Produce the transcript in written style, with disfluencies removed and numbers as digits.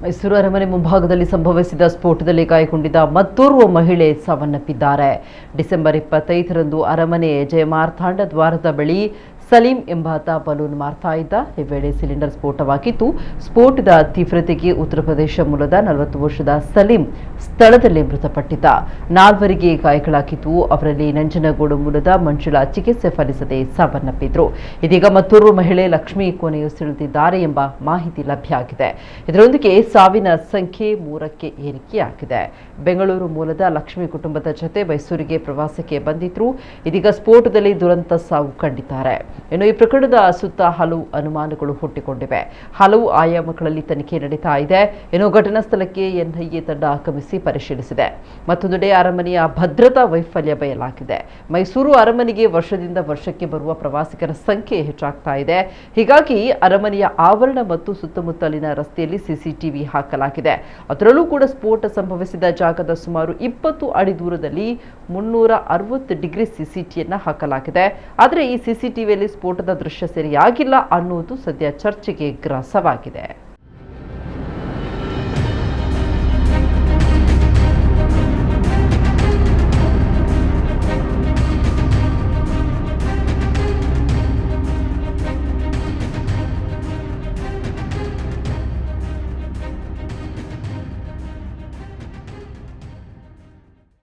ಮೈಸೂರು ಅರಮನೆ ಮುಂಭಾಗದಲ್ಲಿ ಸಂಭವಿಸಿದ ಸ್ಫೋಟದಲ್ಲಿ ಗಾಯಗೊಂಡಿದ್ದ ಮತ್ತೋರ್ವ ಮಹಿಳೆ ಸಾವನ್ನಪ್ಪಿದ್ದಾರೆ. ಡಿಸೆಂಬರ್ 25ರಂದು ಅರಮನೆ ಜಯಮಾರ್ತಾಂಡ ದ್ವಾರದ ಬಳಿ ಸಲೀಂ ಎಂಬಾತ ಬಲೂನ್ ಮಾರ್ತಾ ಇದ್ದ. ಈ ವೇಳೆ ಸಿಲಿಂಡರ್ ಸ್ಫೋಟವಾಗಿತ್ತು. ಸ್ಫೋಟದ ತೀವ್ರತೆಗೆ ಉತ್ತರ ಪ್ರದೇಶ ಮೂಲದ 40 ವರ್ಷದ ಸಲೀಂ ಸ್ಥಳದಲ್ಲೇ ಮೃತಪಟ್ಟಿದ್ದ. 4ವರಿಗೆ ಗಾಯಗಳಾಗಿದ್ದು. ಅವರಲ್ಲಿ ನಂಜನಗೂಡು ಮೂಲದ ಮಂಜುಳಾ ಚಿಕಿತ್ಸೆ ಫಲಿಸದೆ ಸಾವನ್ನಪ್ಪಿದ್ರು. ಇದೀಗ ಮತ್ತೋರ್ವ ಮಹಿಳೆ ಲಕ್ಷ್ಮಿ ಕೊನೆಯುಸಿರೆಳೆದಿದ್ದಾರೆ ಎಂಬ ಮಾಹಿತಿ ಲಭ್ಯ ಆಗಿದೆ. ಇದರೊಂದಿಗೆ ಸಾವಿನ ಸಂಖ್ಯೆ 3ಕ್ಕೆ ಏರಿಕೆಯಾಗಿದೆ. ಬೆಂಗಳೂರು ಮೂಲದ ಲಕ್ಷ್ಮಿ ಕುಟುಂಬದ ಜೊತೆ ಮೈಸೂರಿಗೆ ಪ್ರವಾಸಕ್ಕೆ ಬಂದಿದ್ರು. ಇದೀಗ ಸ್ಫೋಟದಲ್ಲಿ ದುರಂತ ಸಾವು ಕಂಡಿದ್ದಾರೆ. ಇನ್ನು ಈ ಪ್ರಕರಣದ ಸುತ್ತ ಹಲವು ಅನುಮಾನಗಳು ಹುಟ್ಟಿಕೊಂಡಿವೆ. ಹಲವು ಆಯಾಮಗಳಲ್ಲಿ ತನಿಖೆ ನಡೀತಾ ಇದೆ. ಇನ್ನು ಘಟನಾ ಸ್ಥಳಕ್ಕೆ ಎನ್ಐಎ ತಂಡ ಆಗಮಿಸಿ ಪರಿಶೀಲಿಸಿದೆ. ಮತ್ತೊಂದೆಡೆ ಅರಮನೆಯ ಭದ್ರತಾ ವೈಫಲ್ಯ ಬಯಲಾಗಿದೆ. ಮೈಸೂರು ಅರಮನೆಗೆ ವರ್ಷದಿಂದ ವರ್ಷಕ್ಕೆ ಬರುವ ಪ್ರವಾಸಿಗರ ಸಂಖ್ಯೆ ಹೆಚ್ಚಾಗ್ತಾ ಇದೆ. ಹೀಗಾಗಿ ಅರಮನೆಯ ಆವರಣ ಮತ್ತು ಸುತ್ತಮುತ್ತಲಿನ ರಸ್ತೆಯಲ್ಲಿ ಸಿಸಿಟಿವಿ ಹಾಕಲಾಗಿದೆ. ಅದರಲ್ಲೂ ಕೂಡ ಸ್ಫೋಟ ಸಂಭವಿಸಿದ ಜಾಗದ ಸುಮಾರು 20 ಅಡಿ ದೂರದಲ್ಲಿ 360 ಡಿಗ್ರಿ ಸಿಸಿಟಿವಿಯನ್ನು ಹಾಕಲಾಗಿದೆ. ಆದರೆ ಈ ಸಿಸಿಟಿವಿಯಲ್ಲಿ ಸ್ಫೋಟದ ದೃಶ್ಯ ಸೆರೆಯಾಗಿಲ್ಲ ಅನ್ನುವುದು ಸದ್ಯ ಚರ್ಚೆಗೆ ಗ್ರಾಸವಾಗಿದೆ.